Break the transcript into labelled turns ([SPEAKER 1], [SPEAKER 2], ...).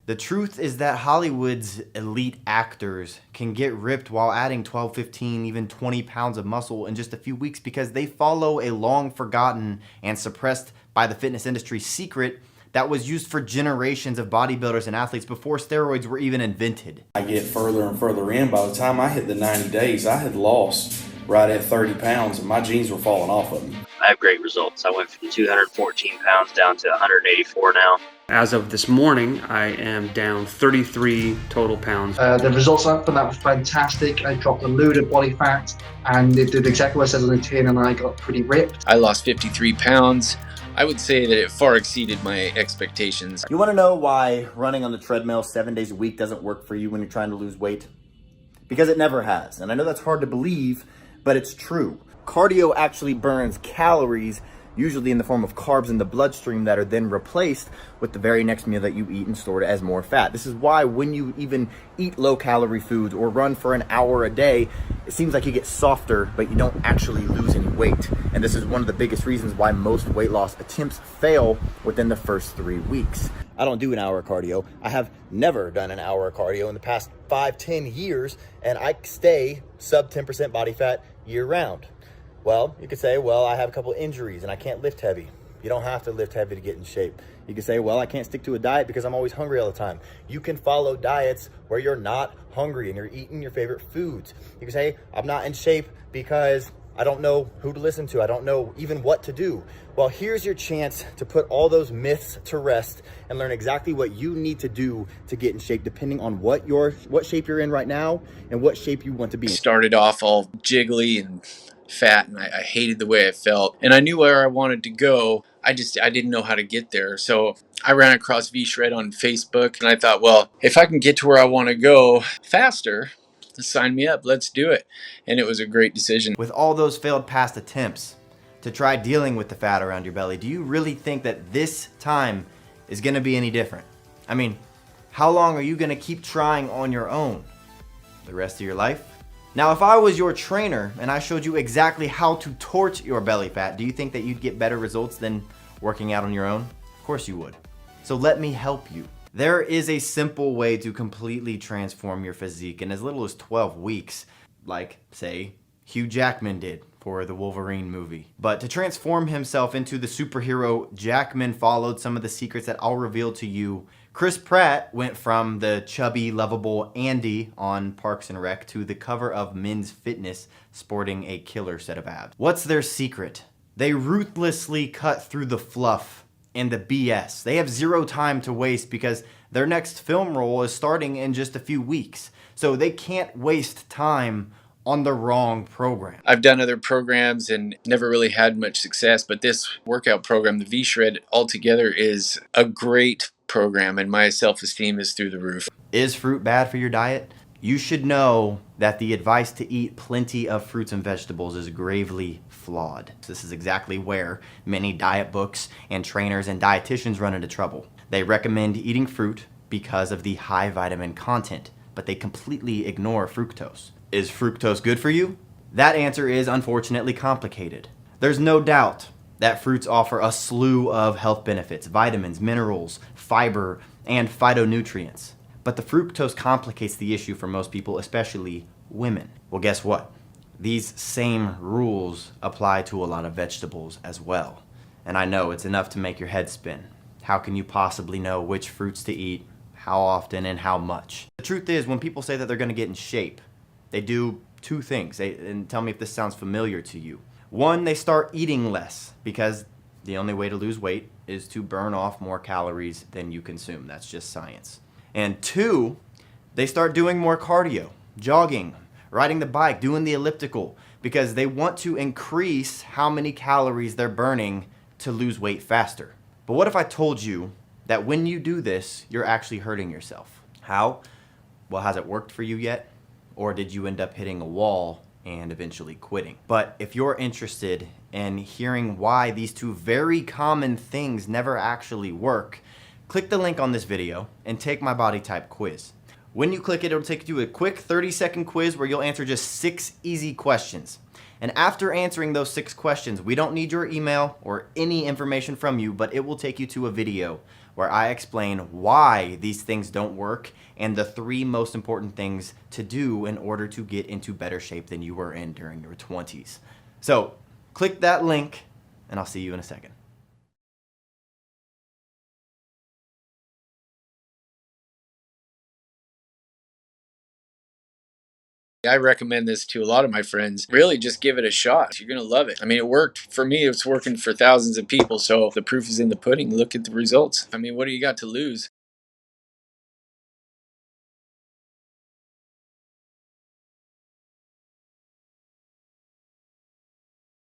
[SPEAKER 1] The truth is that Hollywood's elite actors can get ripped while adding 12, 15, even 20 pounds of muscle in just a few weeks because they follow a long forgotten and suppressed by the fitness industry secret that was used for generations of bodybuilders and athletes before steroids were even invented.
[SPEAKER 2] I get further and further in. By the time I hit the 90 days, I had lost right at 30 pounds and my jeans were falling off of me.
[SPEAKER 3] I have great results. I went from 214 pounds down to 184 now.
[SPEAKER 4] As of this morning, I am down 33 total pounds.
[SPEAKER 5] The results from that were fantastic. I dropped a load of body fat and it did exactly what I said on the tin, and I got pretty ripped.
[SPEAKER 6] I lost 53 pounds. I would say that it far exceeded my expectations.
[SPEAKER 1] You want to know why running on the treadmill 7 days a week doesn't work for you when you're trying to lose weight? Because it never has. And I know that's hard to believe, but it's true. Cardio actually burns calories, usually in the form of carbs in the bloodstream that are then replaced with the very next meal that you eat and stored as more fat. This is why when you even eat low-calorie foods or run for an hour a day, it seems like you get softer, but you don't actually lose any weight. And this is one of the biggest reasons why most weight loss attempts fail within the first 3 weeks. I don't do an hour of cardio. I have never done an hour of cardio in the past 5-10 years, and I stay sub 10% body fat year round. Well, you could say, well, I have a couple injuries and I can't lift heavy. You don't have to lift heavy to get in shape. You could say, well, I can't stick to a diet because I'm always hungry all the time. You can follow diets where you're not hungry and you're eating your favorite foods. You can say, I'm not in shape because I don't know who to listen to. I don't know even what to do. Well, here's your chance to put all those myths to rest and learn exactly what you need to do to get in shape, depending on what shape you're in right now and what shape you want to be in.
[SPEAKER 6] Started off all jiggly and fat, and I hated the way I felt, and I knew where I wanted to go. I didn't know how to get there. So I ran across V-Shred on Facebook, and I thought, well, if I can get to where I want to go faster, sign me up, let's do it. And it was a great decision.
[SPEAKER 1] With all those failed past attempts to try dealing with the fat around your belly, do you really think that this time is going to be any different? I mean, how long are you going to keep trying on your own? The rest of your life? Now, if I was your trainer and I showed you exactly how to torch your belly fat, do you think that you'd get better results than working out on your own? Of course you would. So let me help you. There is a simple way to completely transform your physique in as little as 12 weeks, like, say, Hugh Jackman did for the Wolverine movie. But to transform himself into the superhero, Jackman followed some of the secrets that I'll reveal to you. Chris Pratt went from the chubby, lovable Andy on Parks and Rec to the cover of Men's Fitness sporting a killer set of abs. What's their secret? They ruthlessly cut through the fluff and the BS. They have zero time to waste because their next film role is starting in just a few weeks. So they can't waste time on the wrong program.
[SPEAKER 6] I've done other programs and never really had much success, but this workout program, the V-Shred, altogether is a great program, and my self-esteem is through the roof.
[SPEAKER 1] Is fruit bad for your diet? You should know that the advice to eat plenty of fruits and vegetables is gravely flawed. This is exactly where many diet books and trainers and dietitians run into trouble. They recommend eating fruit because of the high vitamin content, but they completely ignore fructose. Is fructose good for you? That answer is unfortunately complicated. There's no doubt that fruits offer a slew of health benefits, vitamins, minerals, fiber, and phytonutrients. But the fructose complicates the issue for most people, especially women. Well, guess what? These same rules apply to a lot of vegetables as well. And I know it's enough to make your head spin. How can you possibly know which fruits to eat, how often, and how much? The truth is, when people say that they're gonna get in shape, they do two things. And tell me if this sounds familiar to you. One, they start eating less because the only way to lose weight is to burn off more calories than you consume. That's just science. And two, they start doing more cardio, jogging, riding the bike, doing the elliptical, because they want to increase how many calories they're burning to lose weight faster. But what if I told you that when you do this, you're actually hurting yourself? How? Well, has it worked for you yet? Or did you end up hitting a wall and eventually quitting? But if you're interested in hearing why these two very common things never actually work, click the link on this video and take my body type quiz. When you click it, it'll take you to a quick 30-second quiz where you'll answer just 6 easy questions. And after answering those 6 questions, we don't need your email or any information from you, but it will take you to a video where I explain why these things don't work and the 3 most important things to do in order to get into better shape than you were in during your 20s. So click that link and I'll see you in a second.
[SPEAKER 6] I recommend this to a lot of my friends. Really, just give it a shot. You're going to love it. I mean, it worked for me. It's working for thousands of people. So the proof is in the pudding. Look at the results. I mean, what do you got to lose?